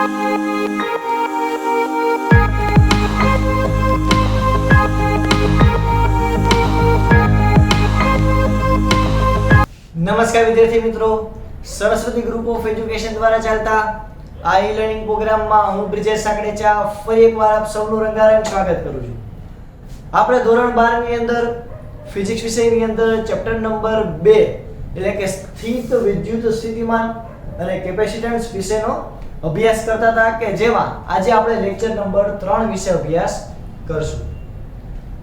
નમસ્કાર વિદ્યાર્થી મિત્રો, સરસ્વતી ગ્રુપ ઓફ એજ્યુકેશન દ્વારા ચાલતા આ ઈ લર્નિંગ પ્રોગ્રામમાં હું બ્રિજેશ સાકડેચા ફરી એકવાર આપ સૌનું રંગારંગ સ્વાગત કરું છું. આપણે ધોરણ 12 ની અંદર ફિઝિક્સ વિષયની અંદર ચેપ્ટર નંબર 2 એટલે કે સ્થિત વિદ્યુત સ્થિતિમાન અને કેપેસિટન્સ વિશેનો અભ્યાસ કરતા હતા કે જેમાં આજે આપણે લેક્ચર નંબર 3 વિશે અભ્યાસ કરશું.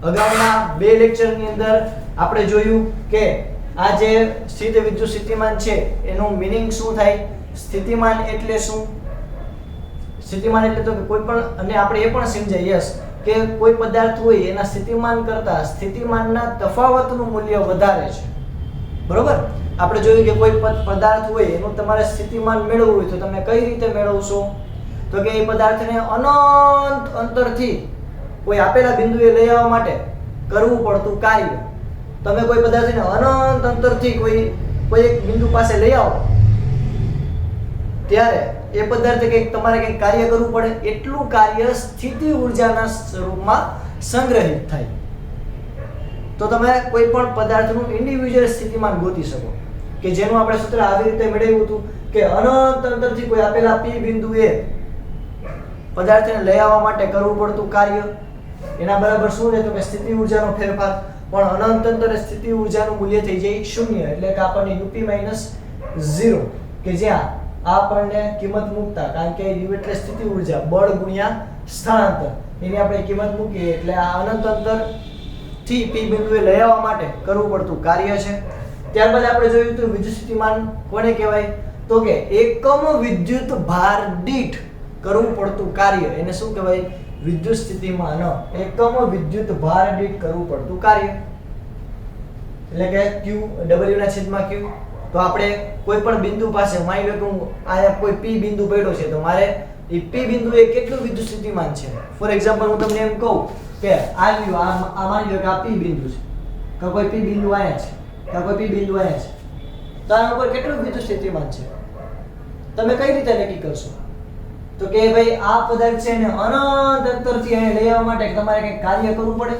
અગાઉના બે લેક્ચરની અંદર આપણે જોયું કે આ જે સ્થિત વિદ્યુત સ્થિતિમાન છે એનું મીનિંગ શું થાય, સ્થિતિમાન એટલે શું, સ્થિતિમાન એટલે તો કોઈ પણ, અને આપણે એ પણ સમજાય યસ કે કોઈ પદાર્થ હોય એના સ્થિતિમાન કરતા સ્થિતિમાનના તફાવતનું મૂલ્ય વધારે છે. બરોબર, આપણે જોયું કે કોઈ પદાર્થ હોય એનું તમારે સ્થિતિમાન મેળવવું હોય તો તમે કઈ રીતે મેળવશો, તો કે એ પદાર્થને અનંત અંતરથી કોઈ આપેલા બિંદુએ લઈ આવવા માટે કરવું પડતું કાર્ય. તમે કોઈ પદાર્થને અનંત અંતરથી કોઈ એક બિંદુ પાસે લઈ આવો ત્યારે એ પદાર્થ તમારે કંઈક કાર્ય કરવું પડે, એટલું કાર્ય સ્થિતિ ઊર્જાના સ્વરૂપમાં સંગ્રહિત થાય. તો તમે કોઈ પણ પદાર્થનું ઇન્ડિવિડ્યુઅલ સ્થિતિમાન ગોતી શકો કે જેનું આપણે સૂત્ર આવી રીતે મેળવ્યું હતું કે અનંત અંતરથી કોઈ આપેલા P બિંદુએ પદાર્થને લઈ આવવા માટે કરવું પડતું કાર્ય એના બરાબર શું છે, તો કે સ્થિતિ ઊર્જાનો ફેરફાર. પણ અનંત અંતરે સ્થિતિ ઊર્જાનું મૂલ્ય થઈ જાય 0, એટલે કે આપણને UP - 0 કે જ્યાં આપણને કિંમત મૂકતા, કારણ કે U એટલે સ્થિતિ ઊર્જા, બળ ગુણ્યા સ્થળાંતર, એની આપણે કિંમત મૂકીએ એટલે આ અનંત અંતર થી P બિંદુએ લઈ આવવા માટે કરવું પડતું કાર્ય છે. ત્યારબાદ આપણે જોયું તો વિદ્યુત સ્થિતિમાન કોને કહેવાય, તો કે એકમ વિદ્યુત ભાર દીઠ કરવું પડતું કાર્ય એને શું કહેવાય, વિદ્યુત સ્થિતિમાન. એકમ વિદ્યુત ભાર દીઠ કરવું પડતું કાર્ય એટલે કે Q, W ના છેદમાં Q. તો આપણે કોઈ પણ બિંદુ પાસે, માની લો કે હું આયા કોઈ P બિંદુ પડ્યો છે તો મારે એ P બિંદુએ કેટલું વિદ્યુત સ્થિતિમાન છે. ફોર એક્ઝામ્પલ હું તમને એમ કહું કે આ માની લો કે આ P બિંદુ છે, કે કોઈ P બિંદુ આયા છે, કે કોઈ P બિંદુ આયા છે, તો આના ઉપર કેટલું વિદ્યુત સ્થિતિમાન છે તમે કઈ રીતે નક્કી કરશો, તો કે ભાઈ આ પદાર્થ છે ને અનંત અંતરથી અહીં લઈ આવવા માટે તમારે કંઈક કાર્ય કરવું પડે,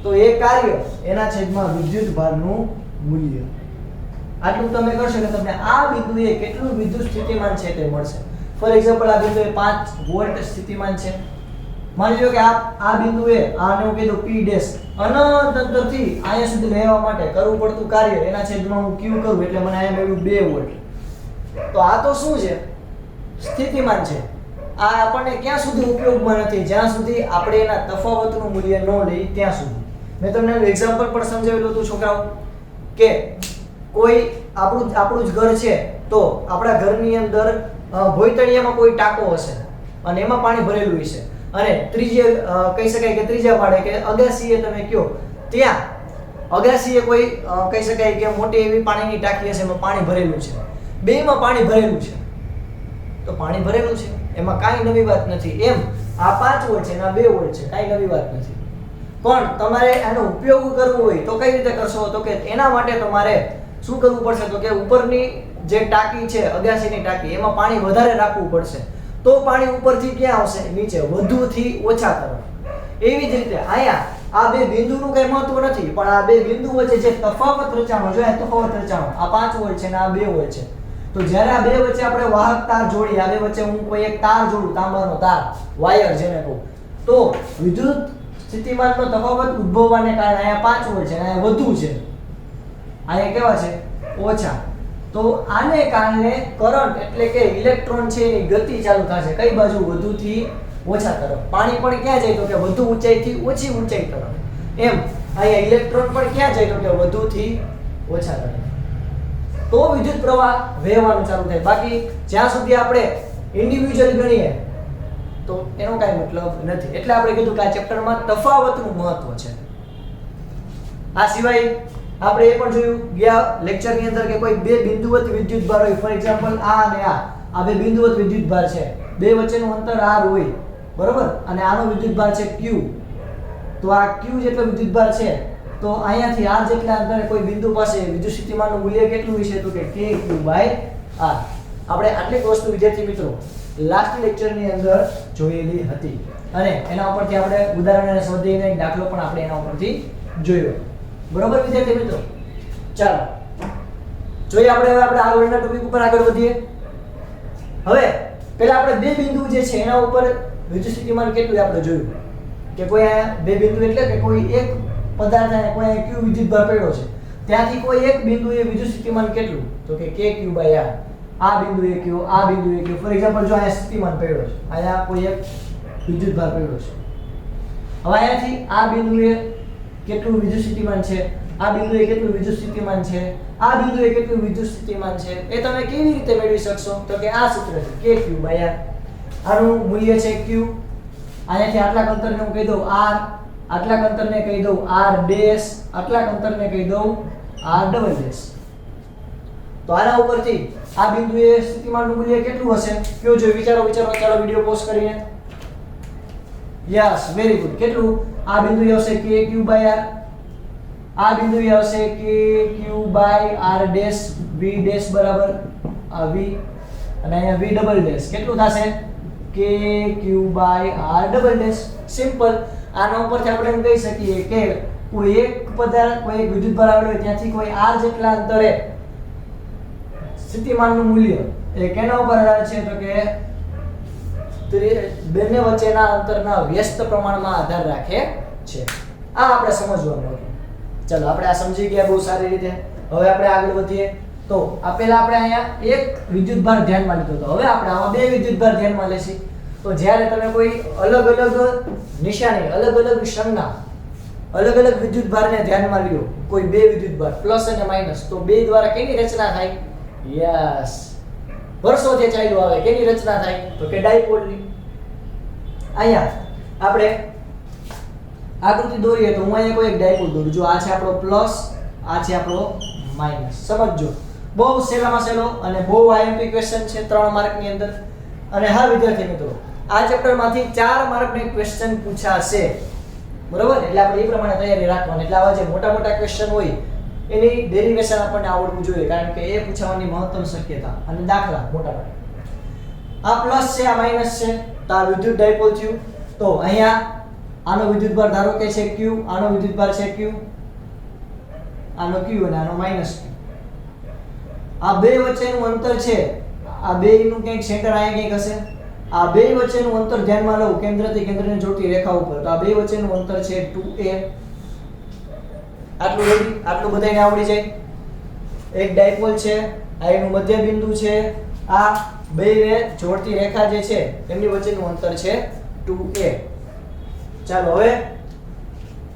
તો એ કાર્ય એના છેદમાં વિદ્યુત ભારનું મૂલ્ય. આટલું તમે કરશો કે તમને આ બિંદુએ કેટલું વિદ્યુત સ્થિતિમાન છે તે મળશે. ફોર એક્ઝામ્પલ આ બિંદુએ 5 વોલ્ટ સ્થિતિમાન છે. માની લો કે આ બિંદુએ આને હું કીધું P ડેશ અનંત અંતરથી અહીંયા સુધી લઈ આવવા માટે કરવું પડતું કાર્ય એના છેદમાં હું Q કરું એટલે મને અહીંયા મળ્યું 2 વોલ્ટ. તો આ તો શું છે, સ્થિતિમાન છે. આ આપણને ક્યાં સુધી ઉપયોગમાં નથી, જ્યાં સુધી આપણે એના તફાવતનું મૂલ્ય ન લઈએ ત્યાં સુધી. મેં તમને એક્ઝામ્પલ પણ સમજાવેલું હતું છોકરાઓ કે કોઈ આપણું જ ઘર છે તો આપણા ઘરની અંદર ભોયતળિયામાં કોઈ ટાંકો હશે અને એમાં પાણી ભરેલું હશે, અને કહી શકાય કે ત્રીજા માળે કે અગાસીએ તમે કયો ત્યાં અગાસીએ કોઈ કહી શકાય કે મોટી એવી પાણીની ટાંકી હશે, એમાં પાણી ભરેલું છે, બેયમાં પાણી ભરેલું છે, તો પાણી ભરેલું છે એમાં કાંઈ નવી વાત નથી. એમ આ 5 વોલ્ટ છે અને આ 2 વોલ્ટ છે, કાંઈ નવી વાત નથી. પણ તમારે આનો ઉપયોગ કરવો હોય તો કઈ રીતે કરશો, તો કે એના માટે તમારે શું કરવું પડશે, તો કે ઉપરની જે ટાંકી છે અગાસીની ટાંકી એમાં પાણી વધારે રાખવું પડશે, તો પાણી ઉપરથી ક્યાં આવશે, નીચે, વધુથી ઓછા તરફ. એવી જ રીતે અહીંયા આ બે બિંદુનું કઈ મહત્વ નથી, પણ આ બે બિંદુ વચ્ચે જે તફાવત રચાણો છે, તફાવત રચાણો આ 5 વોલ્ટ છે અને આ 2 વોલ્ટ છે, તો જ્યારે આ બે વચ્ચે આપણે વાહક તાર જોડીએ, આ બે વચ્ચે હું કોઈ એક તાર જોડું, તાંબાનો તાર, વાયર જેને કહું, તો વિદ્યુત સ્થિતિમાનનો તફાવત ઉદ્ભવવાને કારણે અહીંયા 5 વોલ્ટ છે અને અહીંયા વધુ છે, અહીંયા કેવા છે, ઓછા. તો આને કારણે કરંટ એટલે કે ઇલેક્ટ્રોન છે એની ગતિ ચાલુ થશે કઈ બાજુ, વધુથી ઓછા તરફ. પાણી પણ ક્યાં જાય, તો કે વધુ ઊંચાઈથી ઓછી ઊંચાઈ તરફ. એમ અહીંયા ઇલેક્ટ્રોન પણ ક્યાં જાય, તો કે વધુથી ઓછા તરફ. તો વિદ્યુત પ્રવાહ વહેવાનું ચાલુ થાય. બાકી જ્યાં સુધી આપણે ઇન્ડિવિડ્યુઅલ ગણીએ તો એનો કાંઈ મતલબ નથી. એટલે આપણે કીધું કે આ ચેપ્ટરમાં તફાવતનું મહત્વ છે. આ સિવાય આપણે એ પણ જોયું ગયા લેક્ચરની અંદર કે કોઈ બે બિંદુવત વિદ્યુત ભાર હોય, ફોર એક્ઝામ્પલ આ અને આ બે બિંદુવત વિદ્યુત ભાર છે, બે વચ્ચેનું અંતર r હોય, બરોબર, અને આનો વિદ્યુત ભાર છે Q. તો આ Q જેટલો વિદ્યુત ભાર છે, તો અહીંયાથી r જેટલા અંતરે કોઈ બિંદુ પાસે વિદ્યુત સ્થિતિમાનનું મૂલ્ય કેટલું હશે, તો કે KQ/r. આપણે આટલી વસ્તુ વિદ્યાર્થી મિત્રો લાસ્ટ લેક્ચરની અંદર જોયેલી હતી અને એના ઉપરથી આપણે ઉદાહરણ અને સ્વાધ્યાયનો એક દાખલો પણ આપણે એના ઉપરથી જોયો. બરોબર વિદ્યાર્થી મિત્રો? ચાલો જોઈએ આપણે હવે આપણે આગળના ટોપિક ઉપર આગળ વધીએ. હવે પહેલા આપણે બે બિંદુ જે છે એના ઉપર વિદ્યુત સ્થિતિમાન કેટલું આપણે જોયું કે કોઈ આ બે બિંદુ એટલે કે કોઈ એક પદાર્થ અને કોઈ q વિદ્યુતભાર પડ્યો છે ત્યાંથી કોઈ એક બિંદુએ વિદ્યુત સ્થિતિમાન કેટલું તો કે kq/r. આ બિંદુએ q, આ બિંદુએ q. ફોર એક્ઝામ્પલ જો અહીંયા સ્થિતિમાન પડ્યો છે, અહીંયા કોઈ એક વિદ્યુતભાર પડ્યો છે. હવે અહીંયાથી આ બિંદુએ કેટલું વિદ્યુત સ્થિતિમાન છે, આ બિંદુએ કેટલું વિદ્યુત સ્થિતિમાન છે, આ બિંદુએ કેટલું વિદ્યુત સ્થિતિમાન છે, એ તમે કેવી રીતે મેળવી શકશો તો કે આ સૂત્ર છે kq/r. આનું મૂલ્ય છે q. અહીંયાથી આટલા અંતરને હું કહી દઉં r, આટલા અંતરને કહી દઉં r ડેશ, આટલા અંતરને કહી દઉં r ડબલ ડેશ. તો આના ઉપરથી આ બિંદુએ સ્થિતિમાનનું મૂલ્ય કેટલું હશે કયો જો વિચારો ચાલો વિડિયો પોઝ કરીને. Yes, very good. કેટલું? આ બિંદુએ આવશે kq/r, આ બિંદુએ આવશે kq/r ડેશ, v ડેશ બરાબર આ v અને અહીંયા v ડબલ ડેશ કેટલું થશે kq/r ડબલ ડેશ. સિમ્પલ. આના ઉપરથી આપણે એમ કહી શકીએ કે કોઈ એક પદાર્થ, કોઈ એક વિદ્યુતભાર આવેલો હોય ત્યાંથી કોઈ r જેટલા અંતરે સ્થિતિમાનનું મૂલ્ય એ કેના ઉપર આધાર છે તો કે બંને વચ્ચેના અંતરના વ્યસ્ત પ્રમાણમાં આધાર રાખે છે. આ આપણે સમજવાનું હતું. ચલો આપણે આ સમજી ગયા બહુ સારી રીતે. હવે આપણે આગળ વધીએ. તો આ પહેલા આપણે અહીંયા એક વિદ્યુતભાર ધ્યાનમાં લીધો હતો. હવે આપણે આમાં બે વિદ્યુતભાર ધ્યાનમાં લેશી. તો જ્યારે તમે કોઈ અલગ અલગ નિશાની, અલગ અલગ સંજ્ઞા, અલગ અલગ વિદ્યુતભારને ધ્યાનમાં લ્યો, કોઈ બે વિદ્યુતભાર પ્લસ અને માઈનસ, તો બે દ્વારા કેની રચના થાય? યસ, વર્ષોથી ચાલ્યું આવે. કેની રચના થાય તો કે ડાયપોલની. અહીંયા આપણે આકૃતિ દોરીએ તો હું અહીંયા કોઈ એક ડાયપોલ દોરું. જો આ છે આપણો પ્લસ, આ છે આપણો માઈનસ. સમજજો, બહુ સહેલામાં સહેલો અને બહુ આઈએમપી ક્વેશ્ચન છે 3 માર્કની અંદર. અને હા વિદ્યાર્થી મિત્રો, આ ચેપ્ટરમાંથી 4 માર્કની ક્વેશ્ચન પૂછાશે. બરોબર? એટલે આપણે એ પ્રમાણે તૈયારી રાખવાની. એટલે આવા જે મોટા મોટા ક્વેશ્ચન હોય એની ડેરિવેશન આપણને આવડવું જોઈએ, કારણ કે એ પૂછવાની મહત્તમ શક્યતા અને દાખલા મોટા મોટા. આ પ્લસ છે, આ માઈનસ છે, તો આ વિદ્યુત ડાયપોલ થયું. તો અહીંયા આનો વિદ્યુતભાર ધારો કે છે q, આનો વિદ્યુતભાર છે q, આનો q અને આનો માઈનસ q. આ બે વચ્ચેનું અંતર છે, આ બેનું કંઈક સેન્ટર અહીંયા કંઈક હશે. આ બે વચ્ચેનું અંતર ધ્યાનમાં લઉં, કેન્દ્રથી કેન્દ્રને જોડતી રેખા ઉપર, તો આ બે વચ્ચેનું અંતર છે 2a. આટલું રેડી? આટલું બધાને આવડી જાય. એક ડાયપોલ છે, આ એનું મધ્ય બિંદુ છે, આ બે જોડતી રેખા જે છે એમની વચ્ચેનું અંતર છે 2a. ચાલો હવે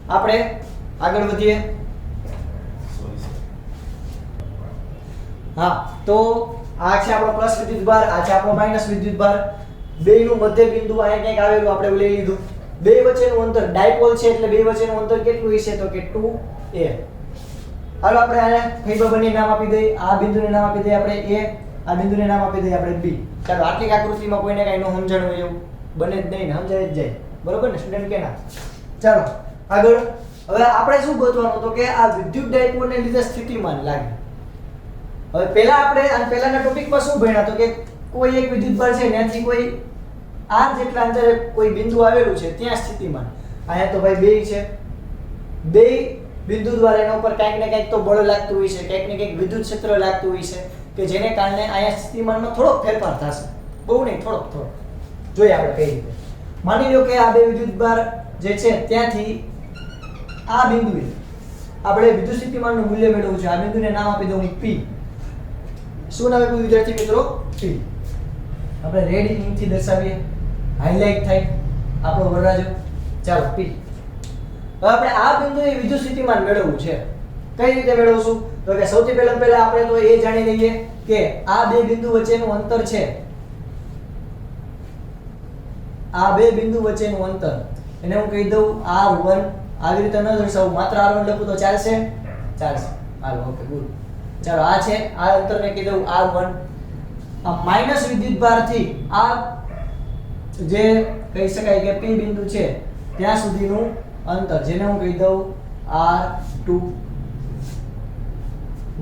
આપણે આગળ વધીએ. હા, તો આ છે આપણો પ્લસ વિદ્યુતભાર, આ છે આપણો માઈનસ વિદ્યુતભાર. બેયનું મધ્ય બિંદુ અહીંયા કંઈક આવેલું આપણે લઈ લીધું. બે વચ્ચેનું અંતર ડાયપોલ છે એટલે બે વચ્ચેનું અંતર કેટલું હશે તો કે 2a. હાલો આપણે આને કઈ બંને નામ આપી દઈએ. આ બિંદુને નામ આપી દઈએ આપણે a, આ બિંદુને નામ આપી દઈએ આપણે b. ચાલો આટલી આકૃતિમાં કોઈને કાંઈ ન સમજણ હોય એવું બને જ નહીં ને, સમજાય જ જાય. બરોબર ને સ્ટુડન્ટ કે ના? ચાલો આગળ. હવે આપણે શું ગોતવાનું તો કે આ વિદ્યુત ડાયપોલને લીધે સ્થિતિમાન લાગે. હવે પહેલા આપણે આ પહેલાના ટોપિકમાં શું ભણ્યા તો કે કોઈ એક વિદ્યુતભાર છે ત્યાંથી કોઈ r જેટલા અંતરે કોઈ બિંદુ આવેલું છે ત્યાં સ્થિતિમાન. અહીંયા તો ભાઈ બે છે, બે બિંદુ દ્વારા એના ઉપર કંઈક ને કંઈક તો બળ લાગતું હોય છે, કંઈક ને કંઈક વિદ્યુત ક્ષેત્ર લાગતું હોય છે કે જેને કારણે અહીંયા સ્થિતિમાનમાં થોડોક ફેરફાર થશે. બહુ નહીં, થોડોક. જોઈએ આપણે કઈ રીતે. માની લો કે આ બે વિદ્યુતભાર જે છે ત્યાંથી આ બિંદુએ આપણે વિદ્યુત સ્થિતિમાનનું મૂલ્ય મેળવવું છે. આ બિંદુને નામ આપી દઉં p. શું નામ આપ્યું વિદ્યાર્થી મિત્રો? p. આપણે રેડ ઇંકથી દર્શાવીએ, હાઇલાઇટ થાય આપણો વરરાજો. ચાલો p. હવે આપણે આ બિંદુએ વિદ્યુત સ્થિતિમાન મેળવવું છે. કઈ રીતે મેળવશું તો કે સૌથી પહેલા આપણે તો એ જાણી લઈએ કે આ બે બિંદુ વચ્ચેનું અંતર છે, આ બે બિંદુ વચ્ચેનું અંતર એને હું કહી દઉં r1. આવી રીતે ન દર્શાવું, માત્ર r1 લખું તો ચાલશે? ચાલશે. હાલો, ઓકે, ગુડ. ચાલો આ છે, આ અંતરને કહી દઉં r1. આ માઈનસ વિદ્યુતભારથી આ જે કહી શકાય કે p બિંદુ છે ત્યાં સુધીનું અંતર જેને હું કહી દઉં r2.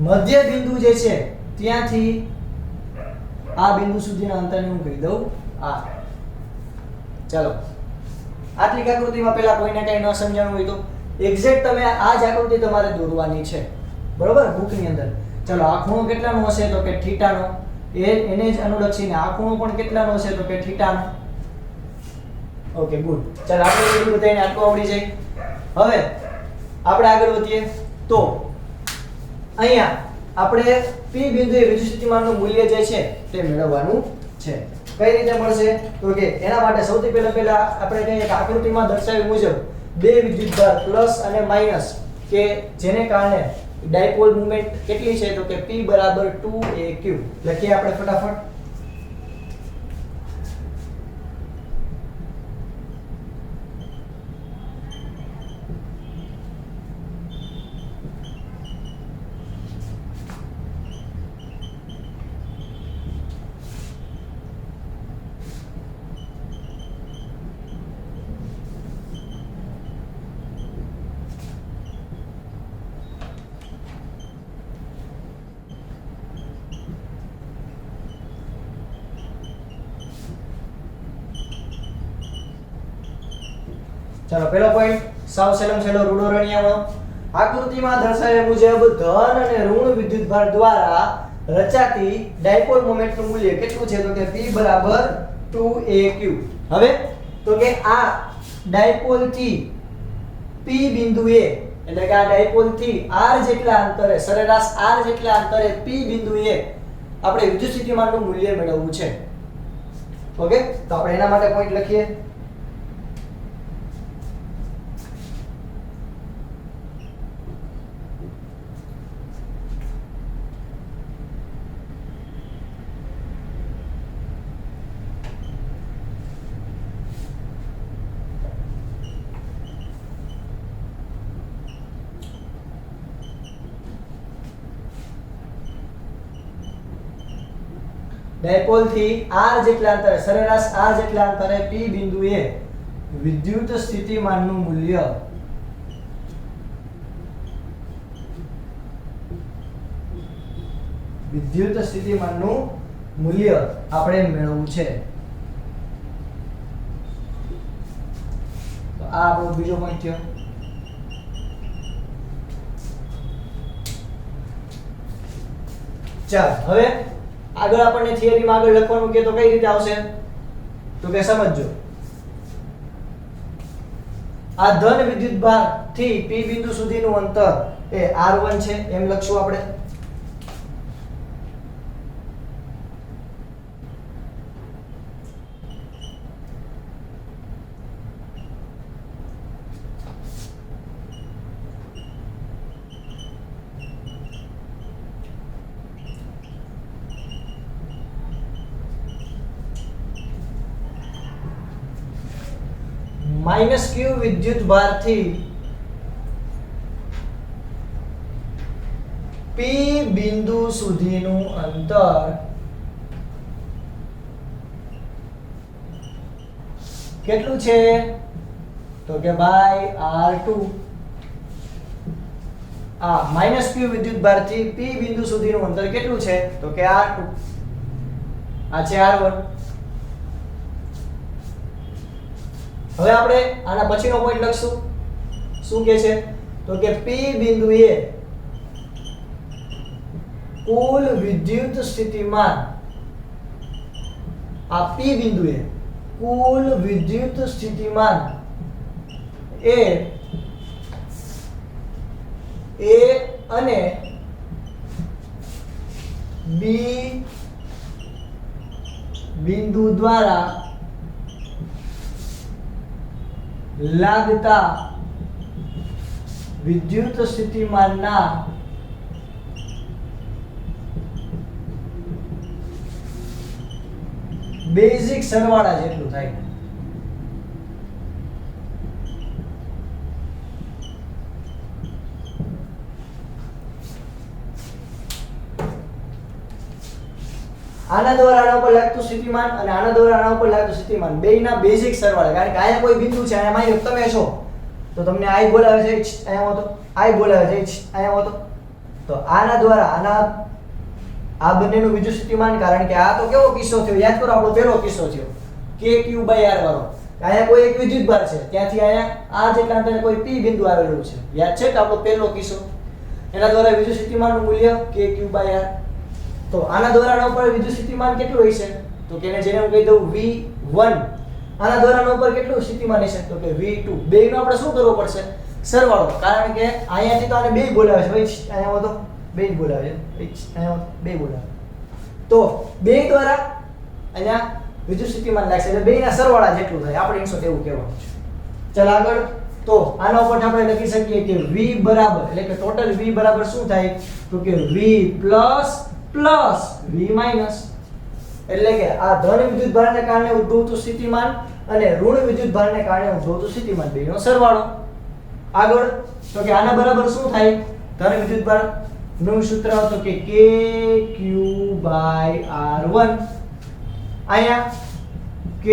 મધ્ય બિંદુ જે છે ત્યાંથી આ બિંદુ સુધીના અંતરને હું કહી દઉં r. ચાલો આટલી આકૃતિમાં પહેલા કોઈને કઈ ન સમજાણું હોય તો એક્ઝેક્ટ તમે આ જ આકૃતિ તમારે દોરવાની છે, બરોબર, બુકની અંદર. ચાલો આ ખૂણો કેટલાનો હશે તો કે થીટાનો, એને જ અનુલક્ષીને આ ખૂણો પણ કેટલાનો હશે તો કે થીટાનો. Okay good. ચાલો આપણે એ બધું બધાને આટલું આવડી જાય. હવે આપણે આગળ વધીએ તો અહીંયા આપણે P બિંદુએ વિદ્યુત સ્થિતિમાનનું મૂલ્ય જે છે તે મેળવવાનું છે. કઈ રીતે મળશે તો કે એના માટે સૌથી પહેલા આપણે કહીએ કે આકૃતિમાં દર્શાવ્યા મુજબ બે વિદ્યુતભાર પ્લસ અને માઈનસ કે જેને કારણે ડાયપોલ મોમેન્ટ કેટલી છે તો કે P બરાબર 2aq લખીએ આપણે ફટાફટ. ચાલો પહેલો પોઈન્ટ સાવ સહેલો રૂડો રણિયામણો. આકૃતિમાં દર્શાવ્યા મુજબ ધન અને ઋણ વિદ્યુતભાર દ્વારા રચાતી ડાયપોલ મોમેન્ટનું મૂલ્ય કેટલું છે તો કે P બરાબર 2aq. હવે તો કે આ ડાયપોલ થી P બિંદુએ એટલે કે આ ડાયપોલ થી r જેટલા અંતરે સરેરાશ r જેટલા અંતરે P બિંદુએ આપણે વિદ્યુત સ્થિતિમાનનું મૂલ્ય મેળવવું છે. ઓકે, તો આપણે એના માટે પોઈન્ટ લખીએ. ડાયપોલ થી r જેટલા અંતરે સરેરાશ r જેટલા અંતરે P બિંદુએ વિદ્યુત સ્થિતિમાનનું મૂલ્ય આપણે મેળવવું છે. તો આ આપણો બીજો પોઈન્ટ થયો. ચાલ હવે આગળ આપણને થિયરીમાં આગળ લખવાનું કે તો કઈ રીતે આવશે તો કે સમજજો. આ ધન વિદ્યુતભાર થી P બિંદુ સુધીનું અંતર એ r1 છે એમ લખશું આપણે. માઈનસ q વિદ્યુતભાર થી P બિંદુ સુધીનું અંતર કેટલું છે તો કે બાય r2. આ માઈનસ q વિદ્યુતભાર થી P બિંદુ સુધીનું અંતર કેટલું છે તો કે r2. આ છે r1. હવે આપણે આના પછીનો પોઈન્ટ લખશું. શું કહે છે તો કે P બિંદુએ કુલ વિદ્યુત સ્થિતિમાન, આ P બિંદુએ કુલ વિદ્યુત સ્થિતિમાન એ A અને B બિંદુ દ્વારા લાગતા વિદ્યુત સ્થિતિમાનના બેઝિક સરવાળા જેટલું થાય. આના દ્વારા આના ઉપર લાગતું સ્થિતિમાન અને આના દ્વારા આના ઉપર લાગતું સ્થિતિમાન બેયના બેઝિક સરવાળા. કારણ કે અહીંયા કોઈ બિંદુ છે અને માની તમે છો તો તમને I બોલાવે છે અહીંયા હોતો, I બોલાવે છે અહીંયા હોતો, તો આના દ્વારા આના આ બંનેનું વિદ્યુત સ્થિતિમાન, કારણ કે આ તો કેવો કિસ્સો થયો યાદ કરો, આપણો પહેલો કિસ્સો થયો KQ/R વાળો. અહીંયા કોઈ એક વિદ્યુતભાર છે, ત્યાંથી અહીંયા આ જેટલા અંતરે કોઈ P બિંદુ આવેલું છે, યાદ છે કે આપણો પહેલો કિસ્સો. એના દ્વારા વિદ્યુત સ્થિતિમાનનું મૂલ્ય KQ/R. તો આના દ્વારા ઉપર વિદ્યુત સ્થિતિમાન કેટલું હશે? તો કે જેને હું કહી દઉં V1. આના દ્વારા ઉપર કેટલું સ્થિતિમાન હશે? તો કે V2. બેયનો આપણે શું કરવો પડશે? સરવાળો, કારણ કે અહીંયાથી તો આને બે બોલાવે છે ભાઈ, અહીંયા તો બે બોલાવે છે, અહીંયા બે બોલાવે. તો બે દ્વારા અહીંયા વિદ્યુત સ્થિતિમાન લાગશે, એટલે બેયના સરવાળા જેટલું થાય, આપણે 100 એવું કહેવાનું છે. ચાલ આગળ. તો આના ઉપર આપણે લખી શકીએ કે V બરાબર, એટલે કે ટોટલ V બરાબર શું થાય? તો કે V પ્લસ V માઈનસ, એટલે કે આ ધન વિદ્યુત ભારને કારણે ઉદ્ભવતું સ્થિતિમાન અને ઋણ વિદ્યુત ભારને કારણે ઉદ્ભવતું સ્થિતિમાન, બેયનો સરવાળો. આગળ. તો કે આના બરાબર શું થાય? ધન વિદ્યુત ભાર નું સૂત્ર તો કે KQ/R1. અહીંયા K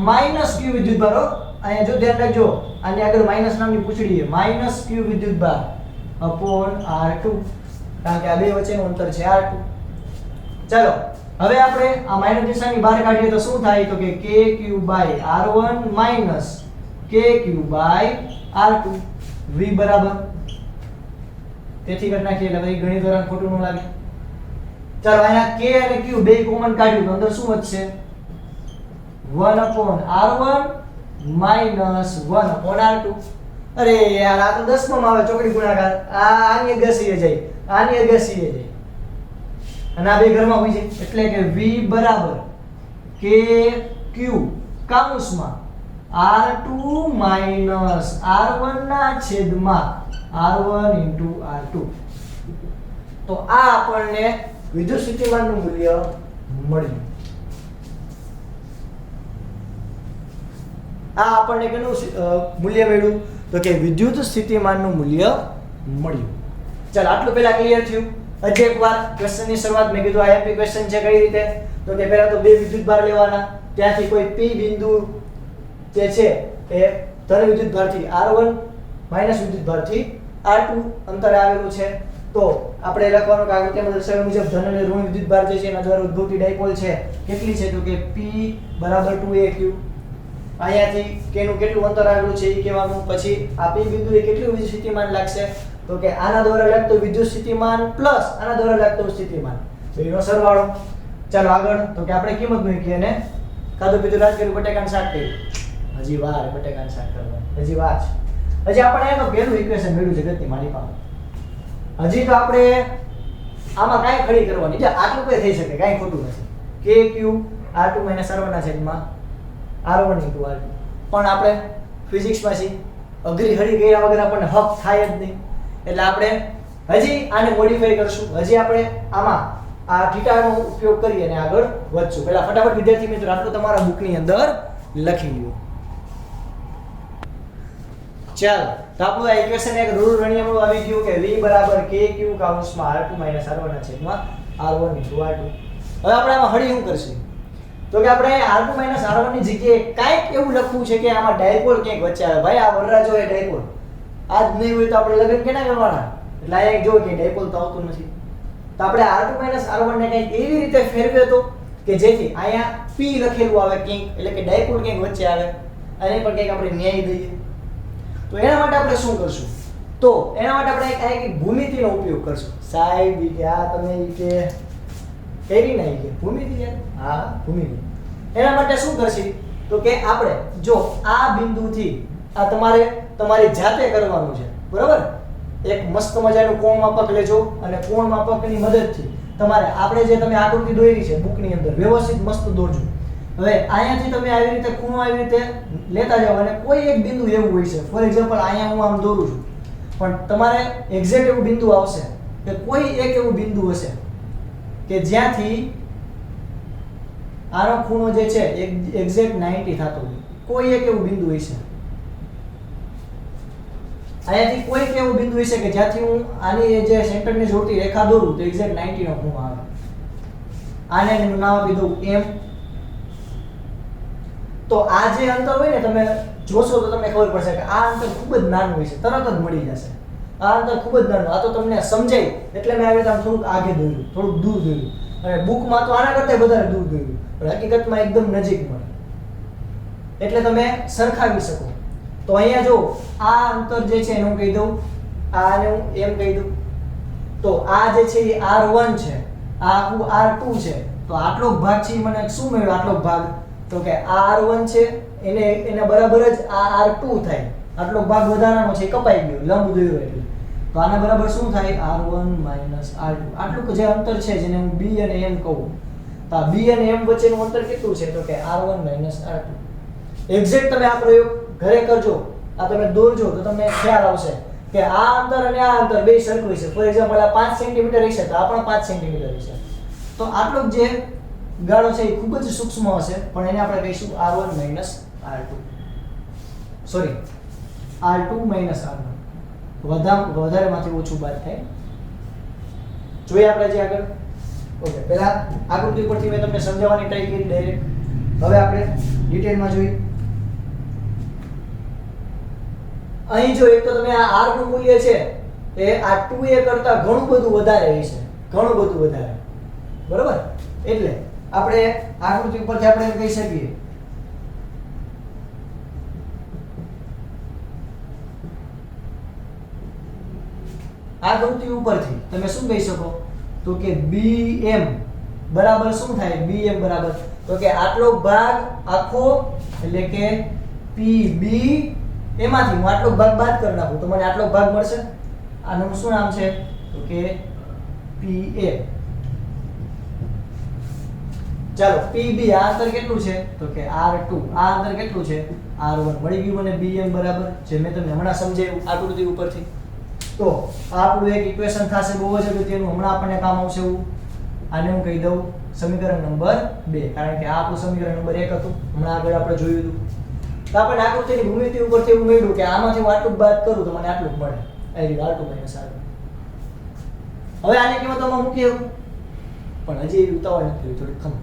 માઈનસ Q વિદ્યુત ભાર, અહીંયા જો ધ્યાન રાખજો, આની આગળ માઈનસ નામની પૂછડી છે, માઈનસ Q વિદ્યુત ભાર અપોન R2, કારણ કે આ બે વચ્ચેનું અંતર છે R2. ચાલો હવે આપણે આ માઈનસ નિશાની બહાર કાઢીએ તો શું થાય? તો કે KQ/R1 માઈનસ KQ/R2. V બરાબર, તેથી કરી નાખીએ એટલે ભાઈ ગણિત દ્વારા ખોટું ન લાગે. ચાલો અહીંયા K અને Q બે કોમન કાઢ્યું તો અંદર શું વધશે? 1/R1 minus 1/R2. અરે યાર, આ તો 10 માં આવે ચોકડી ગુણાકાર, આની અગાસીએ જાય, આની અગાસીએ જાય, અને આ બે ઘરમાં હોય છે, એટલે કે V બરાબર KQ કાઉન્સમાં R2 માઈનસ R1 ના છેદમાં R1 into R2. તો આ આપણને વિદ્યુત સ્થિતિમાનનું મૂલ્ય મળ્યું. આ આપણને કેનું મૂલ્ય મળ્યું? તો કે વિદ્યુત સ્થિતિમાનનું મૂલ્ય મળ્યું. ચાલ આટલું પહેલા ક્લિયર થયું. હજી એકવાર ક્વેશ્ચનની શરૂઆત મેં કીધું આઈએમપી ક્વેશ્ચન છે, કઈ રીતે? તો કે પહેલા તો બે વિદ્યુત ભાર લેવાના, ત્યાંથી કોઈ P બિંદુ જે છે એ ધન વિદ્યુત ભારથી R1 માઈનસ વિદ્યુત ભારથી R2 અંતરે આવેલું છે. તો આપણે લખવાનું કે આકૃતિમાં દર્શાવ્યા મુજબ ધન અને ઋણ વિદ્યુત ભાર જે છે એના દ્વારા ઉદ્ભવતી ડાયપોલ છે કેટલી છે? તો કે P બરાબર 2AQ. અહીંયાથી K નું કેટલું અંતર આવેલું છે એ કહેવાનું. પછી આ P બિંદુએ કેટલું વિદ્યુત સ્થિતિમાન લાગશે? તો કે આના દ્વારા લાગતું વિદ્યુત સ્થિતિમાન પ્લસ આના દ્વારા લાગતું સ્થિતિમાન, બેનો સરવાળો. ચાલો આગળ. તો કે આપણે કિંમત મૂકી અને ખાધું પીધું રાજ કર્યું, બટેકાનું શાક કર્યું. હજી વાર બટેકાનું શાક કરવાનું, હજી વાર છે. હજી આપણે એનો પહેલું ઇક્વેશન મેળવ્યું છે ગતિ મારી પાસે. હજી તો આપણે આમાં કાંઈ ખડી કરવાની છે, આટલું કઈ થઈ શકે, કાંઈ ખોટું નથી. KQ R2 - R1 ના છેદમાં R1 into R2. પણ આપણે ફિઝિક્સમાં છીએ, અઘરી હળી ગયા વગર આપણને હક થાય જ નહીં, એટલે આપણે હજી આને મોડિફાઈ કરશું. હજી આપણે આમાં આ થીટાનો ઉપયોગ કરી અને આગળ વધશું. પહેલા ફટાફટ વિદ્યાર્થી મિત્રો આટલું તમારા બુકની અંદર લખી લ્યો. ચાલો તો આપણું આ ઇક્વેશન એક રૂલ રણિયામણું આવી ગયું કે V બરાબર KQ કાઉન્સમાં R2 - R1 ના છેદમાં R1 into R2. હવે આપણે આમાં હળી શું કરશું? તો કે આપણે R2 - R1 ની જગ્યાએ કાંઈક એવું લખવું છે કે આમાં ડાયપોલ ક્યાંક વચ્ચે આવે. ભાઈ આ વરરાજો એ ડાયપોલ આ જ નહીં હોય તો આપણે લગ્ન કેના કરવાના? એટલે અહીંયા જો કે ડાયપોલ તો આવતું નથી, તો આપણે R2 - R1 ને કંઈક એવી રીતે ફેરવીએ તો કે જેથી અહીંયા P લખેલું આવે ક્યાંક, એટલે કે ડાયપોલ ક્યાંક વચ્ચે આવે, અને પણ કંઈક આપણે ન્યાય દઈએ. તો એના માટે આપણે શું કરશું? તો એના માટે આપણે એક ભૂમિતિનો ઉપયોગ કરશું. સાહેબ કે આ તમે કે કેવી નહીં કે ભૂમિતિ યાર, હા ભૂમિતિ. એના માટે શું કરશી? તો કે આપણે જો આ બિંદુથી આ તમારે તમારી જાતે કરવાનું છે, બરાબર? એક મસ્ત મજાનું કોણ માપક લેજો અને કોણ માપકની મદદથી તમારે આપણે જે તમે આકૃતિ દોરી છે બુકની અંદર વ્યવસ્થિત મસ્ત દોરજો. હવે અહીંયાથી તમે આવી રીતે ખૂણો આવી રીતે લેતા જાઓ અને કોઈ એક બિંદુ એવું હોય છે, ફોર એક્ઝામ્પલ અહીંયા હું આમ દોરું છું, પણ તમારે એક્ઝેક્ટ એવું બિંદુ આવશે કે કોઈ એક એવું બિંદુ હશે કે જ્યાંથી આનો ખૂણો જે છે એક્ઝેક્ટ 90 થતો હોય. કોઈ એક એવું બિંદુ હશે, અહીંયાથી કોઈ એવું બિંદુ હશે કે જ્યાંથી હું આની જે સેન્ટરની જોડતી રેખા દોરું તો એક્ઝેક્ટ 90 નો ખૂણો આવે. આને એનું નામ આપી દઉં M. તો આ જે અંતર હોય ને તમે જોશો તો તમને ખબર પડશે કે આ અંતર ખૂબ જ નાનું હોય છે, તરત જ મળી જશે. આ અંતર ખૂબ જ નાનું. આ તો તમને સમજાય એટલે મેં આવી રીતે આમ થોડુંક આગે દોર્યું, થોડુંક દૂર દોર્યું. અને બુકમાં તો આના કરતાં વધારે દૂર દોર્યું, પણ હકીકતમાં એકદમ નજીક મળે એટલે તમે સરખાવી શકો. તો અહીંયા જો આ અંતર જે છે એને હું કહી દઉં, આને હું એમ કહી દઉં. તો આ જે છે એ R1 છે, આ આખું R2 છે. તો આટલો ભાગ છે એ મને શું મળ્યો? આટલો ભાગ તો કે આ R1 છે એને બરાબર જ આ R2 થાય. આટલો ભાગ વધારાનો છે એ કપાઈ ગયો, લંબ દોર્યો એટલે. તો આના બરાબર શું થાય? R1 - R2. આટલું જે અંતર છે જેને હું B અને M કહું. તો આ B અને M વચ્ચેનું અંતર કેટલું છે? તો કે R1 - R2. એક્ઝેક્ટ તમે આ પ્રયોગ ઘરે કરજો, આ તમે દોરજો તો તમને ખ્યાલ આવશે કે આ અંતર અને આ અંતર બે સરખું છે. ફોર એક્ઝામ્પલ આ 5 સેન્ટીમીટર હશે તો આ પણ 5 સેન્ટીમીટર હશે. તો આટલો જે ગાળો છે એ ખૂબ જ સૂક્ષ્મ હશે, પણ એને આપણે કહીશું R1 - R2. Sorry, R2 - R1. વધારેમાંથી ઓછું બાદ થાય. જોઈએ આપણે જે આગળ. ઓકે, પહેલા આકૃતિ ઉપરથી મેં તમને સમજાવવાની ટ્રાય કરી ડાયરેક્ટ. હવે આપણે ડિટેલમાં જોઈએ. અહીં જો એક તો તમે આ R નું મૂલ્ય છે એ આ 2a કરતા ઘણું બધું વધારે હશે, ઘણું બધું વધારે. બરોબર? એટલે આપણે આકૃતિ ઉપરથી આપણે એમ કહી શકીએ આકૃતિ ઉપરથી તમે શું કહી શકો? તો કે BM બરાબર શું થાય? BM બરાબર તો કે આટલો ભાગ આખો એટલે કે PB, એમાંથી હું આટલો ભાગ બાદ કરી નાખું તો મને આટલો ભાગ મળશે. આનું શું નામ છે? તો કે PA. ચાલો, PB આ અંતર કેટલું છે? તો કે R2. આ અંતર કેટલું છે? R1. મળી ગયું મને BM બરાબર, જે મેં તમને હમણાં સમજાવ્યું આકૃતિ ઉપરથી. તો આ આપણું એક ઇક્વેશન થશે બહુ જ અગત્યનું, હમણાં આપણને કામ આવશે એવું. આને હું કહી દઉં સમીકરણ નંબર 2, કારણ કે આ આપણું સમીકરણ નંબર 1 હતું, હમણાં આગળ આપણે જોયું હતું. તો આપણે આકૃતિની ભૂમિતિ ઉપરથી એવું મળ્યું કે આમાંથી હું આટલું બાદ કરું તો મને આટલું મળે. આ રીતે R2 - R1. હવે આની કિંમતોમાં મૂકી શકું, પણ હજી એવી ઉતાવળ નથી, થોડીક ખમ.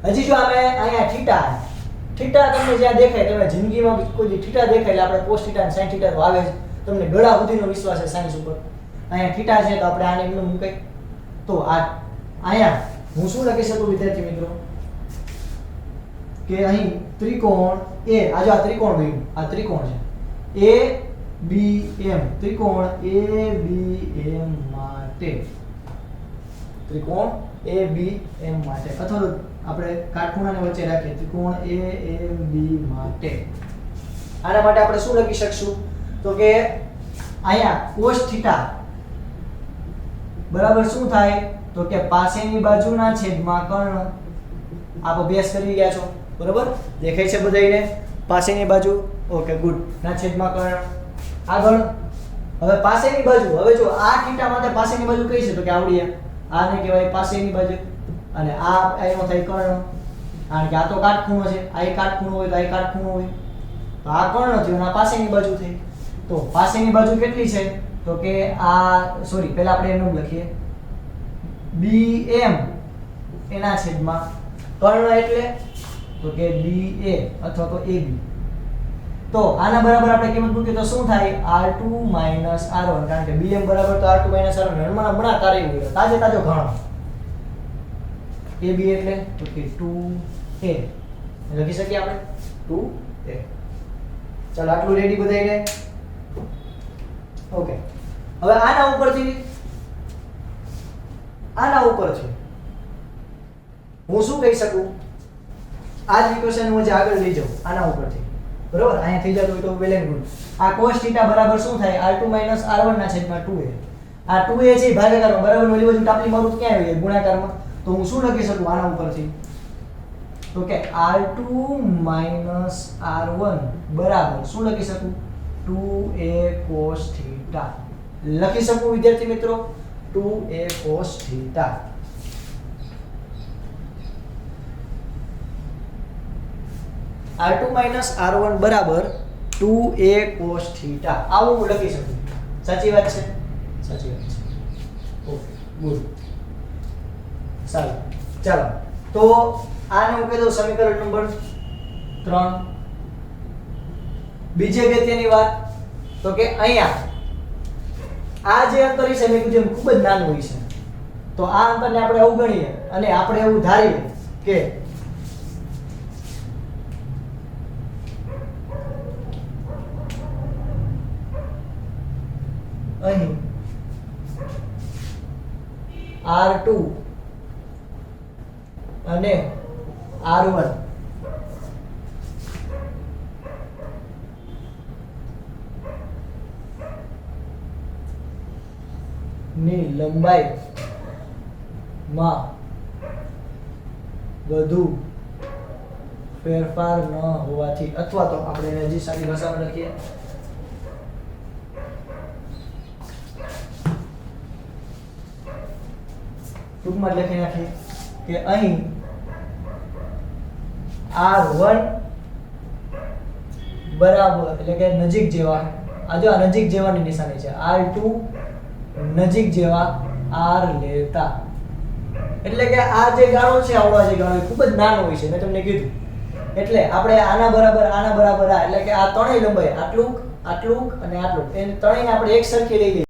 હજી જો અમે અહીંયા થીટા તમને જ્યાં દેખાય, તમે જિંદગીમાં કોઈ થીટા દેખાય એટલે આપણે cos થીટા અને sin થીટા તો આવે જ. તમને ગળા સુધીનો વિશ્વાસ છે સાયન્સ ઉપર. અહીંયા થીટા છે તો આપણે આને એમને મૂકાય. તો આ અહીંયા હું શું લખી શકું વિદ્યાર્થી મિત્રો? કે અહીં ત્રિકોણ A, આ જો આ ત્રિકોણ બન્યું, આ ત્રિકોણ છે ABM, ત્રિકોણ ABM માટે, ત્રિકોણ ABM માટે, અથવા તો આપણે કાટખૂણાને વચ્ચે રાખીએ ત્રિકોણ AAB માટે. આના માટે આપણે શું લખી શકશું? તો કે અહીંયા cos થીટા બરાબર શું થાય? તો કે પાસેની બાજુના છેદમાં કર્ણ. આપ અભ્યાસ કરી ગયા છો, બરોબર? દેખાય છે બધાયને પાસેની બાજુ? Okay, good. ના છેદમાં કર્ણ. આગળ હવે પાસેની બાજુ. હવે જો આ થીટા માટે પાસેની બાજુ કઈ છે? તો કે આવડી આને કહેવાય પાસેની બાજુ, અને આ એનો થાય કર્ણ. કારણ કે આ તો કાટખૂણો છે, આ એક કાટખૂણો હોય તો આ એક કાટખૂણો હોય, તો આ કર્ણ થયું અને આ પાસેની બાજુ થઈ. તો પાસેની બાજુ કેટલી છે? તો કે આ સોરી, પહેલા આપણે એનું લખીએ BM એના છેદમાં કર્ણ એટલે તો કે BA અથવા તો AB. તો આના બરાબર આપણે કિંમત મૂકીએ તો શું થાય? R2 - R1, કારણ કે BM બરાબર તો R2 - R1. હમણાં તારે એવું તાજો ઘણો. AB એટલે તો કે 2A લખી શકીએ આપણે 2A. ચાલો, આટલું રેડી બધાઈને. ઓકે, હવે આના ઉપરથી હું શું કહી શકું? આ જ ઇક્વેશન હું આગળ લઈ જાઉં આના ઉપરથી, બરોબર? અહીંયા થઈ જતું હોય તો વેલ એન્ડ ગુડ. આ cos થીટા બરાબર શું થાય? R2 - R1 ના છેદમાં 2A. આ 2A છે ભાગાકારમાં, બરાબર? ઓલી બાજુ ટાપલી મારું તો ક્યાં આવી જાય? ગુણાકારમાં. તો હું શું લખી શકું આના ઉપરથી? તો કે R2 - R1 બરાબર શું લખી શકું? 2A cos થીટા લખી શકું વિદ્યાર્થી મિત્રો? 2A cos theta. R2 - R1 બરાબર 2A cos થીટા. આવું હું લખી શકું. સાચી વાત છે? સાચી વાત છે. Okay, good. સારું, ચાલો. તો આને હું કહી દઉં સમીકરણ નંબર 3. બીજી અગત્યની વાત તો કે અહીંયા આ જે અંતર છે મેં કીધું એમ ખૂબ જ નાનું હોય છે, તો આ અંતરને આપણે અવગણીએ અને આપણે એવું ધારીએ કે અહીં R2 અને R1 ની લંબાઈ માં વધુ ફેરફાર ન હોવાથી, અથવા તો આપણે એને હજી સાદી ભાષામાં લખીએ ટૂંકમાં લખી નાખીએ કે અહીં R1 બરાબર એટલે કે નજીક જેવા, આ જો આ નજીક જેવાની નિશાની છે, R2 નજીક જેવા R લેતા, એટલે કે આ જે ગાળો છે આવડો જે ગાળો ખૂબ જ નાનો હોય છે મેં તમને કીધું, એટલે આપણે આના બરાબર આ એટલે કે આ ત્રણેય લંબાઈ આટલું આટલું અને આટલું એ ત્રણેયને આપણે એક સરખી લઈ લઈએ.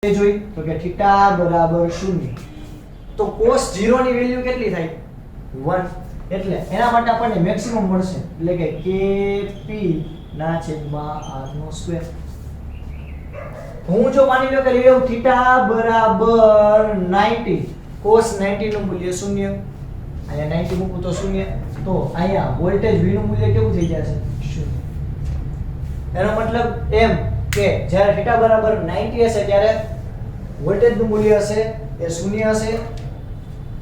જોઈ તો કે થીટા બરાબર 0, તો cos 0 ની વેલ્યુ કેટલી થાય 1, એટલે એના માટે આપણને મેક્સિમમ મળશે એટલે કે kp ના છેદમાં r નો સ્ક્વેર. હું જો માની લો કે લઈ લઉં થીટા બરાબર 90 cos 90 નું મૂલ્ય 0, અહીંયા 90 મૂકું તો 0, તો અહીંયા વોલ્ટેજ V નું મૂલ્ય કેવું થઈ જશે 0. એનો મતલબ એમ કે જ્યારે થીટા બરાબર 90 હશે ત્યારે વોલ્ટેજ નું મૂલ્ય હશે એ 0 હશે.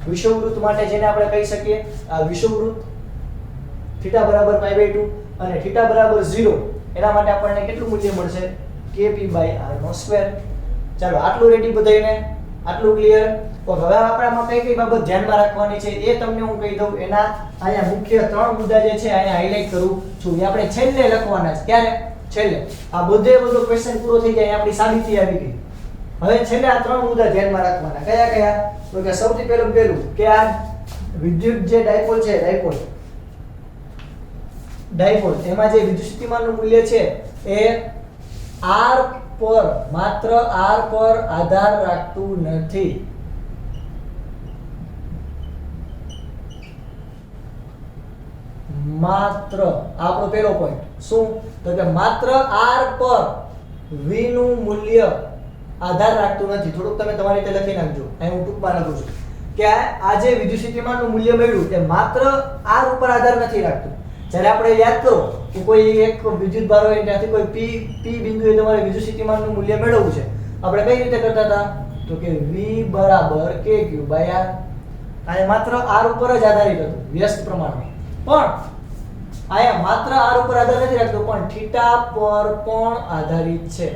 વિષુવવૃત્ત માટે જેને આપણે કહી શકીએ આ વિષુવવૃત્ત થીટા બરાબર π/2 અને થીટા બરાબર 0 એના માટે આપણને કેટલું મૂલ્ય મળશે kp/r². ચાલો આટલું રેડી બધાઈને, આટલું ક્લિયર. તો હવે આપણામાં કઈ કઈ બાબત ધ્યાનમાં રાખવાની છે એ તમને હું કહી દઉં. એના અહીંયા મુખ્ય 3 મુદ્દા જે છે અહીંયા હાઇલાઇટ કરું છું. એ આપણે છેલ્લે લખવાના છે. ક્યારે? છેલ્લે. આ બધો ક્વેશ્ચન પૂરો થઈ જાય આપણી સાબિતી આવી ગઈ. હવે છેલ્લે આ 3 મુદ્દા ધ્યાનમાં રાખવાના. કયા કયા? તો કે સૌથી પહેલું કે આ વિદ્યુત જે ડાયપોલ છે, ડાયપોલ એમાં જે વિદ્યુતસ્થિતિમાનનું મૂલ્ય છે એ r પર, માત્ર r પર આધાર રાખતું નથી. માત્ર આપણો પહેલો પોઈન્ટ શું? તો કે માત્ર r પર v નું મૂલ્ય આધાર રાખતું નથી. થોડુંક તમે તમારી રીતે લખી નાખજો. અહીં હું ટૂંકમાં લખું છું કે આ જે વિદ્યુતસ્થિતિમાનનું મૂલ્ય મળ્યું એ માત્ર r ઉપર આધાર નથી રાખતું. જ્યારે આપણે યાદ કરો કે કોઈ એક વિદ્યુત ભાર હોય ત્યાંથી કોઈ p બિંદુએ તમારે વિદ્યુતસ્થિતિમાનનું મૂલ્ય મેળવવું છે, આપણે કઈ રીતે કરતા હતા? તો કે v બરાબર kq/r. આ માત્ર r ઉપર જ આધારિત હતું વ્યસ્ત પ્રમાણમાં. પણ આયા માત્ર r ઉપર આધાર નથી રાખતો, પણ થીટા પર પણ આધારિત છે.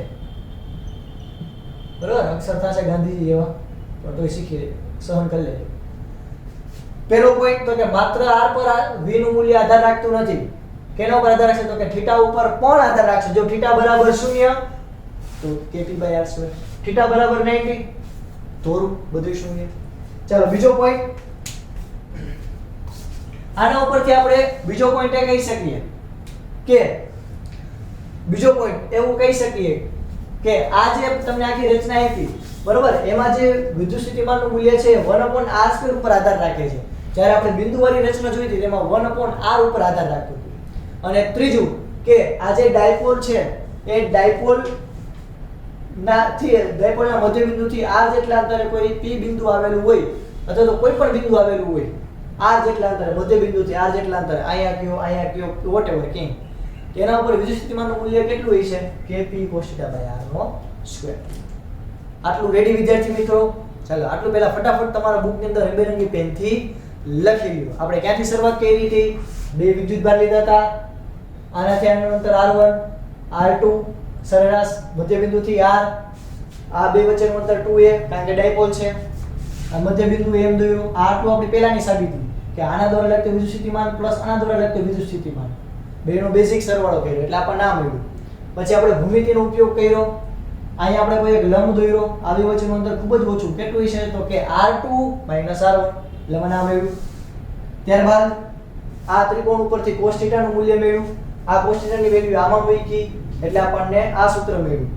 બરાબર? અક્ષર થશે ગાંધીજી એવા, પણ તોય શીખી સહન કરી લેજો. પહેલો પોઈન્ટ તો કે માત્ર r પર v નું મૂલ્ય આધાર રાખતું નથી. કેના ઉપર આધાર રાખશે? તો કે થીટા ઉપર પણ આધાર રાખશે. જો થીટા બરાબર 0 તો kp/r², થીટા બરાબર 90 તો બધું 0. ચાલો બીજો પોઈન્ટ. આના ઉપરથી આપણે બીજો પોઈન્ટ એ કહી શકીએ કે બીજો પોઈન્ટ એવું કહી શકીએ કે આ જે તમને આખી રચના આપી, બરોબર, એમાં જે વિદ્યુતસ્થિતિમાનનું મૂલ્ય છે 1/r² ઉપર આધાર રાખે છે. જ્યારે આપણે બિંદુવાળી રચના જોઈ હતી તેમાં 1/r ઉપર આધાર રાખતું હતું. અને ત્રીજું કે આ જે ડાયપોલ છે એ ડાયપોલના મધ્યબિંદુથી r જેટલા અંતરે કોઈ p બિંદુ આવેલું હોય અથવા તો કોઈ પણ બિંદુ આવેલું હોય r જેટલા અંતરે, મધ્યબિંદુથી r જેટલા અંતરે, અહીંયા કયો વોટેવર કે તેના ઉપર વિદ્યુતસ્થિતિમાનનું મૂલ્ય કેટલું હોય છે? kp cos². આટલું રેડી વિદ્યાર્થી મિત્રો? ચાલો આટલું પહેલા ફટાફટ તમારા બુકની અંદર રંગબેરંગી પેનથી લખી લ્યો. આપણે ક્યાંથી શરૂઆત કરી હતી? બે વિદ્યુતભાર લીધા હતા. આનાથી આનું અંતર r1, r2 સરેરાશ મધ્યબિંદુથી r. આ બે વચ્ચેનું અંતર 2a કારણ કે ડાયપોલ છે. આ મધ્યબિંદુ m દોર્યો. r2 આપણી પહેલાની સાબિતી કે આના દ્વારા લગતું વિદ્યુતસ્થિતિમાન પ્લસ આના દ્વારા લગતું વિદ્યુતસ્થિતિમાન બેનો બેઝિક સરવાળો કર્યો એટલે આપણને આ મળ્યું. પછી આપણે ભૂમિતિનો ઉપયોગ કર્યો. અહીંયા આપણે કોઈ એક લંબ દોર્યો. આવી વચ્ચેનું અંતર ખૂબ જ ઓછું. કેટલું છે? તો કે r2 - r1 એટલે મને આ મળ્યું. ત્યારબાદ આ ત્રિકોણ ઉપરથી cos θ નું મૂલ્ય મળ્યું. આ cos θ ની વેલ્યુ આમાં મૂકી એટલે આપણને આ સૂત્ર મળ્યું.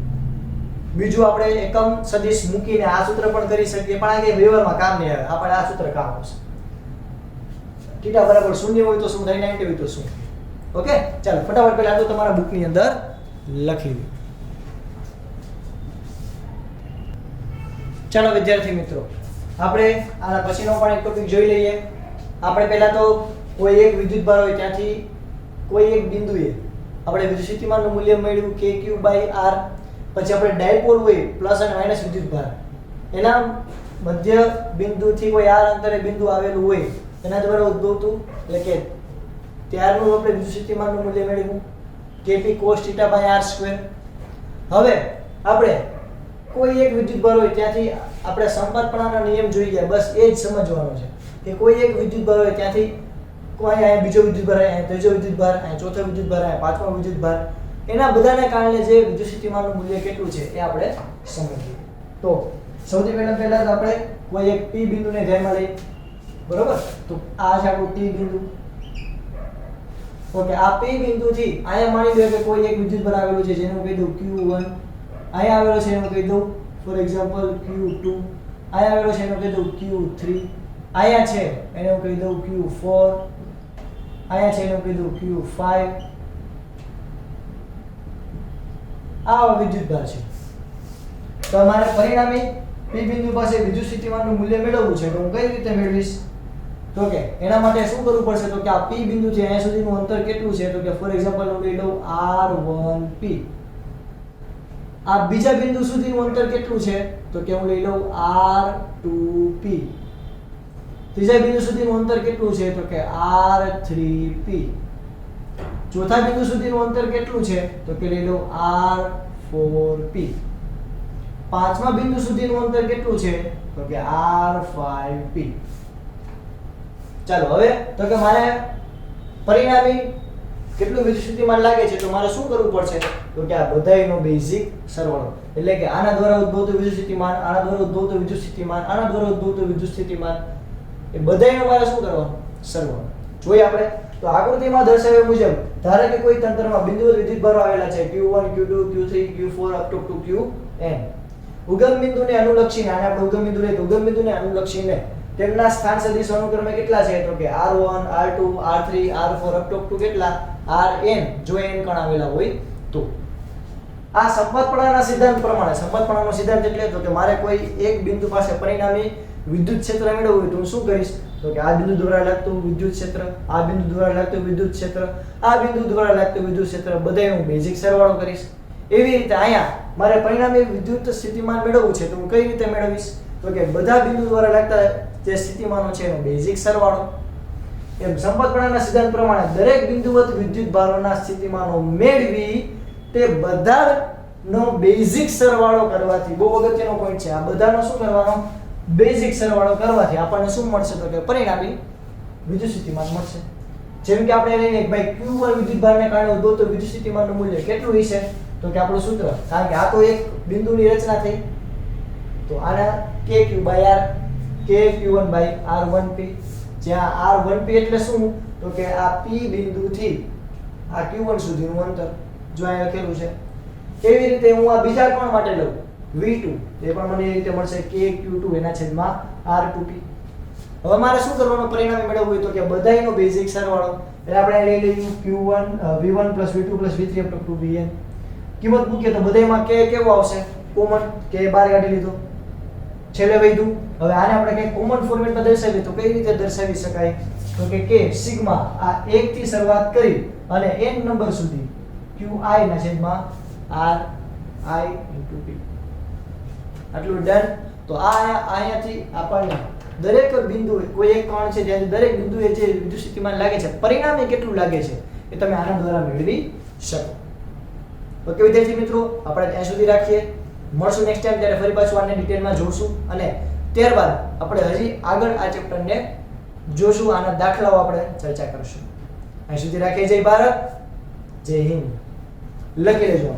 બીજું આપણે એકમ સદિશ મૂકીને આ સૂત્ર પણ કરી શકીએ, પણ આ કે વ્યવહારમાં કામ નહીં આવે. આપણે આ સૂત્ર કામ આવશે. θ બરાબર 0 હોય તો શું થાય? 90 હોય તો શું? ઓકે, ચાલો ફટાફટ પહેલા તો તમારા બુકની અંદર લખી લો. ચાલો વિદ્યાર્થી મિત્રો, આપણે આના પછીનો પણ એક ટોપિક જોઈ લઈએ. આપણે પહેલા તો કોઈ એક વિદ્યુતભાર હોય ત્યાંથી કોઈ એક બિંદુએ આપણે વિદ્યુતસ્થિતિમાનનું મૂલ્ય મળ્યું kq/r. પછી આપણે ડાયપોલ હોય પ્લસ અને માઈનસ વિદ્યુતભાર, એના મધ્ય બિંદુથી કોઈ r અંતરે બિંદુ આવેલું હોય એના દ્વારા ઉદ્ભવતું એટલે કે ત્યારનું આપણે વિદ્યુતસ્થિતિમાનનું મૂલ્ય મેળવ્યું kp cos θ/r². હવે આપણે કોઈ એક વિદ્યુતભાર હોય ત્યાંથી આપણે સંપાતપણાના નિયમ જોઈ ગયા, બસ એ જ સમજવાનો છે કે કોઈ એક વિદ્યુતભાર હોય ત્યાંથી કોઈ અહીંયા બીજો વિદ્યુતભાર, અહીંયા ત્રીજો વિદ્યુતભાર, અહીંયા ચોથો વિદ્યુતભાર, અહીંયા પાંચમો વિદ્યુતભાર, એના બધાને કારણે જે વિદ્યુતસ્થિતિમાનનું મૂલ્ય કેટલું છે એ આપણે સમજીએ. તો સૌથી પહેલા તો આપણે કોઈ એક p બિંદુને ધ્યાનમાં લઈએ, બરોબર? તો આ છે આપણું p બિંદુ. ઓકે, આ p બિંદુથી અહીંયા માની લો કે કોઈ એક વિદ્યુતભાર આવેલું છે જેનું કહી દઉં q1, અહીંયા આવેલો છે એનું કહી દઉં ફોર એક્ઝામ્પલ q2, અહીંયા આવેલો છે એનું કહી દઉં q3, અહીંયા છે એને હું કહી દઉં q4, અહીંયા છે એનું કહી દઉં q5. આવા વિદ્યુતભાર છે. તો મારે પરિણામી P બિંદુ પાસે વિદ્યુત સ્થિતિમાનનું મૂલ્ય મેળવવું છે તો હું કઈ રીતે મેળવીશ તો કે એના માટે શું કરવું પડશે તો કે આ P બિંદુ છે અહીંયા સુધીનું અંતર કેટલું છે તો કે ફોર એક્ઝામ્પલ હું લઈ લઉં R1P આ બીજા બિંદુ સુધીનું અંતર કેટલું છે તો કે હું લઈ લઉં R2P ત્રીજા બિંદુ સુધીનું અંતર કેટલું છે તો કે R3P ચોથા બિંદુ સુધીનું અંતર કેટલું છે તો કે લઈ લઉં R4P પાંચમા બિંદુ સુધીનું અંતર કેટલું છે તો કે R5P ચાલો હવે તો કે મારે પરિણામી કેટલું વિદ્યુત સ્થિતિમાન લાગે છે તો મારે શું કરવું પડશે તો કે આ બધાયનો બેઝિક સરવાળો એટલે કે આના દ્વારા ઉદ્ભવતું વિદ્યુત સ્થિતિમાન આના દ્વારા ઉદ્ભવતું વિદ્યુત સ્થિતિમાન આના દ્વારા ઉદ્ભવતું વિદ્યુત સ્થિતિમાન એ બધાયનો મારે શું કરવાનો સરવાળો જોઈએ આપણે તો આકૃતિમાં દર્શાવ્યા મુજબ ધારો કે કોઈ તંત્રમાં બિંદુવત વિદ્યુતભારો આવેલા છે Q1 Q2 Q3 Q4 up to Qn ઉગમ બિંદુને અનુલક્ષીને આને આપણે ઉગમ બિંદુ લઈએ તો ઉગમ બિંદુને અનુલક્ષીને તેમના સ્થાન સદિશો અનુક્રમે કેટલા છે તો કે R1 R2 R3 R4 up to કેટલા Rn જો n કણ આવેલા હોય તો આ સંપતપણાના સિદ્ધાંત પ્રમાણે સંપતપણાનો સિદ્ધાંત એટલે તો કે મારે કોઈ એક બિંદુ પાસે પરિણામી વિદ્યુત ક્ષેત્ર મેળવવું હોય તો હું શું કરીશ તો કે આ બિંદુ દ્વારા લાગતું વિદ્યુત ક્ષેત્ર આ બિંદુ દ્વારા લાગતું વિદ્યુત ક્ષેત્ર આ બિંદુ દ્વારા લાગતું વિદ્યુત ક્ષેત્ર બધાય હું બેઝિક સરવાળો કરીશ એવી રીતે અહીંયા મારે પરિણામી વિદ્યુત સ્થિતિમાન મેળવવું છે તો હું કઈ રીતે મેળવીશ તો કે બધા બિંદુ દ્વારા લાગતા જે સ્થિતિમાનો છે એનો બેઝિક સરવાળો એમ સંપતપણાના સિદ્ધાંત પ્રમાણે દરેક બિંદુવત વિદ્યુતભારોના સ્થિતિમાનો મેળવી તે બધાનો બેઝિક સરવાળો કરવાથી બહુ અગત્યનો પોઈન્ટ છે આ બધાનો શું કરવાનો બેઝિક સરવાળો કરવાથી આપણને શું મળશે તો કે પરિણામી વિદ્યુત સ્થિતિમાન મળશે જેમ કે આપણે લઈને ભાઈ Q1 વિદ્યુતભારને કારણે ઉદ્ભવતું વિદ્યુત સ્થિતિમાનનું મૂલ્ય કેટલું હશે તો કે આપણું સૂત્ર કારણ કે આ તો એક બિંદુની રચના થઈ તો આના KQ/R KQ1/R1P જ્યાં R1P એટલે શું તો કે આ P બિંદુથી આ Q1 સુધીનું અંતર જો અહીંયા લખેલું છે કેવી રીતે હું આ બીજા કોણ માટે લઉં V2 એ પણ મને એ રીતે મળશે KQ2 એના છેદમાં R2P હવે મારે શું કરવાનું પરિણામી મેળવવું હોય તો કે બધાયનો બેઝિક સરવાળો એટલે આપણે લઈ લઈએ Q1 V1 V2 V3 up to Vn કિંમત મૂકીએ તો બધાયમાં k કેવો આવશે કોમન k બહાર કાઢી લીધો છેલ્લે વધ્યું હવે આને આપણે કઈ કોમન ફોર્મેટમાં દર્શાવીએ તો કઈ રીતે દર્શાવી શકાય તો કે k સિગ્મા આ 1 થી શરૂઆત કરી અને n નંબર સુધી qi ના છેદમાં ri * p આટલું ડન તો આ અહીંયાથી આપણને દરેક બિંદુએ કોઈ એક કોણ છે જ્યાં દરેક બિંદુએ જે વિદ્યુત સ્થિતિમાન લાગે છે પરિણામી કેટલું લાગે છે એ તમે આના દ્વારા મેળવી શકો ઓકે વિદ્યાર્થી મિત્રો આપણે ત્યાં સુધી રાખીએ મળશું નેક્સ્ટ ટાઈમ ત્યારે ફરી પાછું આને ડિટેલમાં જોશું અને ત્યારબાદ આપણે હજી આગળ આ ચેપ્ટરને જોશું આના દાખલાઓ આપણે ચર્ચા કરીશું અહીં સુધી રાખીએ જય ભારત જય હિન્દ લખી લેજો.